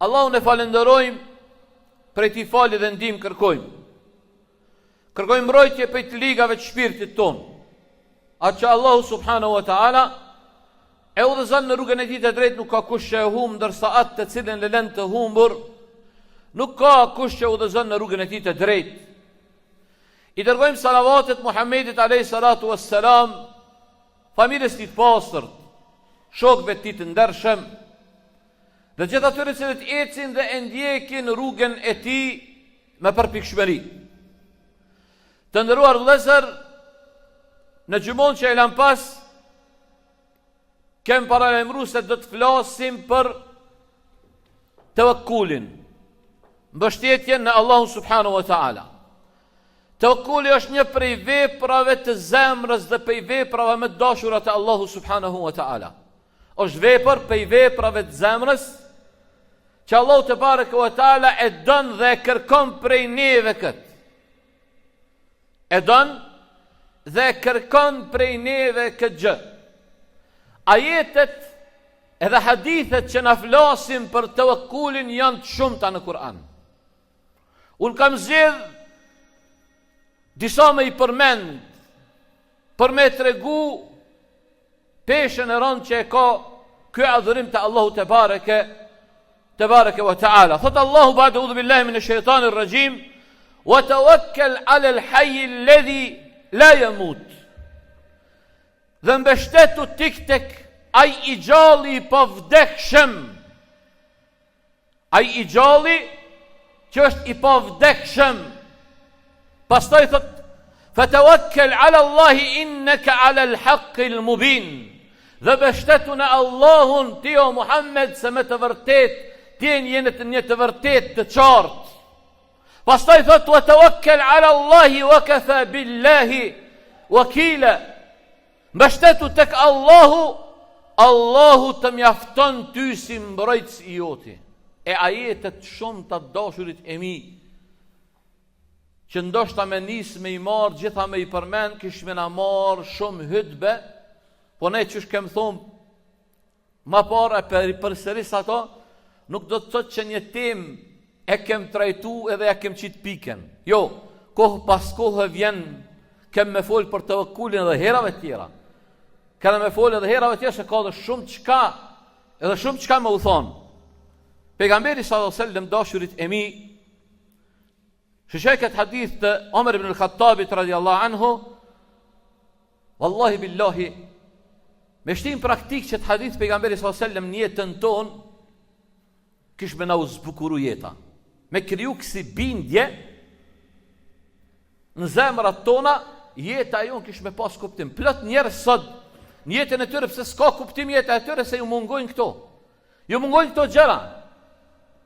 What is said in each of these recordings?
Allahun e falenderojmë, prej tij falje dhe ndihmë kërkojmë. Kërkojmë mbrojtje prej të ligave të shpirtit ton. Atë që Allahu subhanahu wa taala e udhëzon në rrugën e tij të drejtë, nuk ka kush që e humb, ndërsa atë të cilën le lën të humbur, nuk ka kush që udhëzon në rrugën e tij të drejtë. I dërgojmë salavatet Muhammedit alayhi salatu wassalam, familjes tij të pastër, shokëve të tij të ndershëm, dhe gjithë atyre që ecin dhe e ndjekin rrugën e tij me përpikshmëri. Të nderuar vëllezër, në gjumon që e lan pas, kem paralajmëruar se do të flasim për tawakkulin, mbështetjen në Allahun subhanahu wa taala. Tawakkuli është një prej veprave të zemrës dhe prej veprave më të dashura të Allahu subhanahu wa taala. Është vepër prej veprave të zemrës që Allahu te bareke wa taala e don dhe e kërkon prej neve këtë. E don dhe e kërkon prej neve këtë gjë. Ajetet edhe hadithet që na flasin për tawakkulin janë të shumta në Kur'an. Unë kam zgjedh disa me i përmend për me tregu peshën e rëndë që e ka ky adhurim të Allahu te bareke wa taala. Thot Allahu ba'da a'udhu billahi minash shaitanir rajim, wa tawakkal 'ala al-hayy alladhi la yamut. Dhe mbështetu tik tek ai i gjalli i pavdekshëm. Ai i gjalli që është i pavdekshëm. Pastaj thot, fatawakkal 'ala Allahi innaka 'ala al-haqqil mubin. Dhe mbështetu në Allahun ti o Muhammed, se me të vërtet ti jeni një të vërtet të qartë. Pastaj thot, wa tawakkal 'ala Allahi wa kafa billahi wakila. Mbështetu tek Allahu, Allahu të mjafton ty si mbrojtës i joti. E ajetet shumë të dashurit e mi, që ndoshta me nis me i marë, gjitha me i përmen, kishme na marë shumë hutbe, po ne që shkem thonë, ma para për sëris ato, nuk do të thotë që një tem e kem trajtu edhe e kem qitë piken. Jo, kohë pas kohë vjen, kem me folë për tawakkulin edhe herave tjera. Kanë me folë edhe herave tjera se ka dhe shumë qka, edhe shumë qka me u thonë. Pejgamberi sallallahu alaihi wasallam, dashurit e mi, shëshaj këtë hadith të Omer ibn al-Khattabit radiallahu anhu, wallahi billahi, me shtim praktik që të hadith pejgamberi sallallahu alaihi wasallam një jetën tonë, kish me na u zbukuru jeta. Me kriju kësi bindje, në zemrat tona, jeta jonë kish me pas kuptim. Plot njerëz sot, në jetën e tyre, pse s'ka kuptim jeta e tyre, se ju mungojnë këto. Ju mungojnë këto gjëra.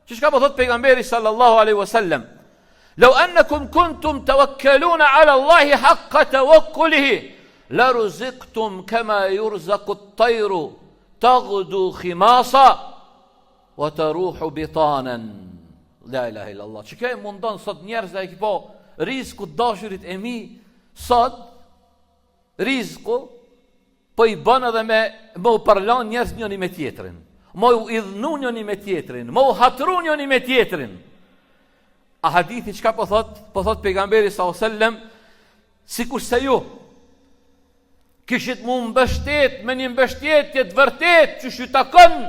Që shka po thot pejgamberi sallallahu alaihi wasallam, law annakum kuntum tawakkaluna ala Allahi haqqa tawakkulihi, la ruziqtum kama yurzaqu at-tayru taghdu khimasa wa taruhu bitanan. La ilaha illa Allah. Që kjo mundon sot njerëz dhe e ki po rizku dashurit e mi, sot rizku po i bën edhe me u përlan njerëz njëri me tjetrin, me u idhnu njëri me tjetrin, me u hatru njëri me tjetrin. A hadithi çka po thot? Po thot pejgamberi sallallahu alaihi wasallam, sikur se ju kishit mu mbështet me një mbështetje të vërtet që shu takon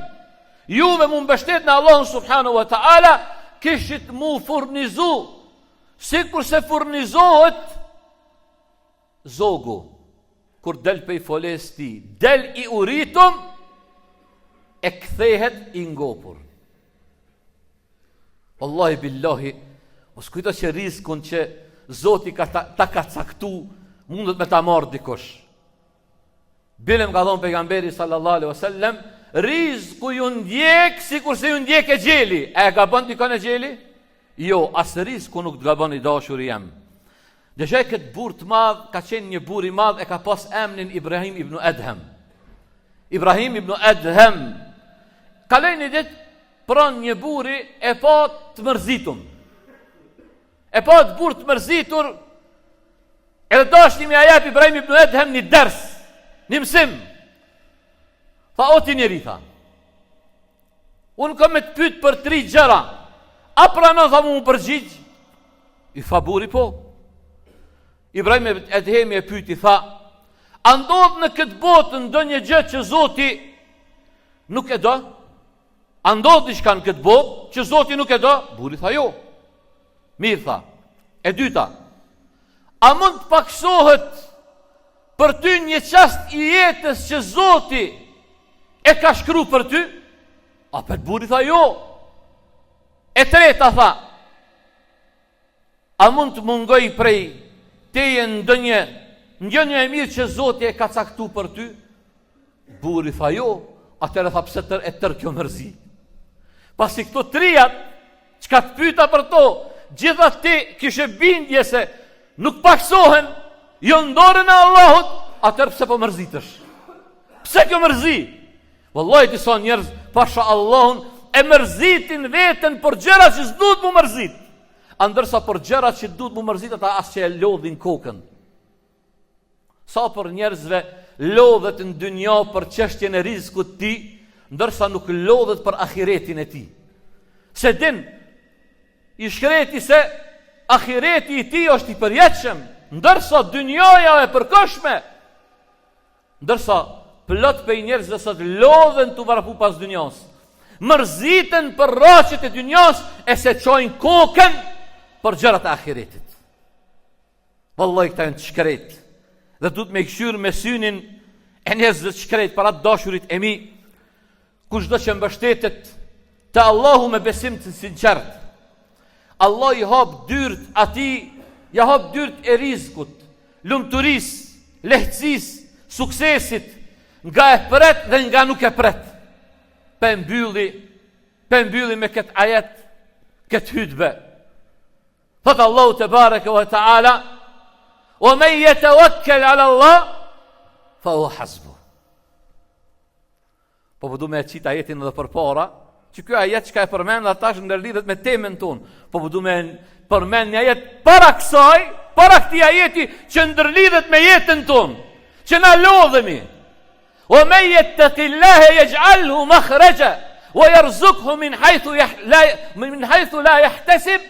juve mu mbështet në Allahun subhanahu wa taala, kishit mu furnizu sikur se furnizohet zogu kur del pe i foles ti, del i uritum e kthehet i ngopur. Wallahi billahi, mos kujto që rizkun që Zoti ta ka caktu mundet me ta marrë dikush. Bilem ka thonë pejgamberi sallallahu alaihi wasallam, rizku ju ndjek sikur se ju ndjek e gjeli. E ka bën dikon e gjeli? Jo, as rizku nuk të ka bën i dashur jam. Dëshaj këtë burr të madh, ka qenë një burr i madh, e ka pas emrin Ibrahim ibn Adham. Ibrahim ibn Adham. Kaloi një ditë pranë një burri e pa të mërzitur. E pa të burr të mërzitur, edhe dashni me ajap Ibrahim ibn Adham një ders, një mësim. Tha, o ti njeri, tha, Unë kam me të pyet për 3 gjëra. A pranon tha mu përgjigj? I tha burri po. Ibrahim Edhemi e pyeti tha, a ndodh në këtë botë ndonjë gjë që Zoti nuk e do? A ndodh diçka në këtë botë që Zoti nuk e do? Burri tha jo. Mirë tha. E dyta, a mund të paksohet për ty një çast i jetës që Zoti e ka shkruar për ty? A për burri tha jo. E treta tha, a mund të mungoj prej teje ndonjë e mirë që Zoti e ka caktuar për ty? Burri tha jo. Atëherë tha pse tër kjo mërzi? Pasi këto trijat, çka të pyeta për to, gjitha ti kishe bindje se nuk paksohen, jo ndorën e Allahut, atëherë pse po mërzitesh? Pse kjo mërzi? Wallahi disa njerëz, pasha Allahun, e mërzitin veten për gjëra që s'duhet mu mërzit. Ndërsa për gjëra që duhet mu mërzit, ata as që e lodhin kokën. Sa për njerëzve lodhet në dynja për çështjen e rizikut ti, ndërsa nuk lodhet për ahiretin e ti. Se din, i shkreti se ahireti i ti është i përjetshëm, ndërsa dynjaja e përkohshme. Ndërsa plot për njerëzve sot lodhen të varpu pas dynjas. Mërziten për rraqet e dynjas e se çojnë kokën për gjërat e ahiretit. Wallahi këta janë të shkret. Dhe duhet me këshyrë me synin e njerëzve të shkret para të dashurit e mi, kushdo që mbështetet te Allahu me besim të sinqert. Allah i hap dyrt atij, ja hap dyrt e rizikut, lumturisë, lehtësisë, suksesit, nga e pret dhe nga nuk e pret. Pe mbylli me këtë ajet, këtë hutbe. Thot Allahu te bareke ve taala, "Wa man yatawakkal 'ala Allah fa huwa hasbuh." Po du me cit ajetin edhe përpara, që ky ajet çka e përmend atash ndërlidhet me temën tonë. Po du me përmend një ajet para kësaj, para këtij ajeti që ndërlidhet me jetën tonë, që na lodhemi. وَمَنْ يَتَّقِ اللَّهَ يَجْعَلْهُ مَخْرَجًا وَيَرْزُقْهُ مِنْ حَيْثُ لَا يَحْتَسِبْ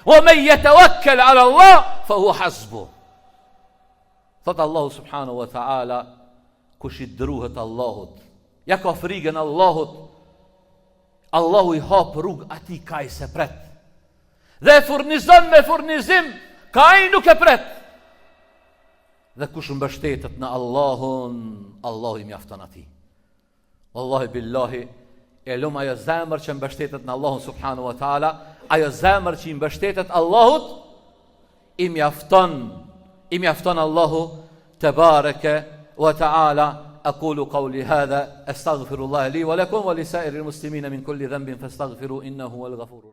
وَمَنْ يَتَوَكَّلْ عَلَى اللَّهِ فَهُوَ حَسْبُهُ. Thot Allahu subhanahu wa ta'ala, kush i druhet Allahut, ja ka frikën Allahut, Allahu i hap rrugë atij ka i se pret. Dhe e furnizon me furnizim ka ai nuk e pret. Dhe kush mbështetet në Allahun, Allahu i mjafton atij. Wallahi billahi, e lum ajo zemër që mbështetet në Allahun subhanahu wa taala, ajo zemër që i mbështetet Allahut, i mjafton Allahu tebareke wa taala. أقول قولي هذا أستغفر الله لي ولكم ولسائر المسلمين من كل ذنب فاستغفروا إنه هو الغفور الرحيم.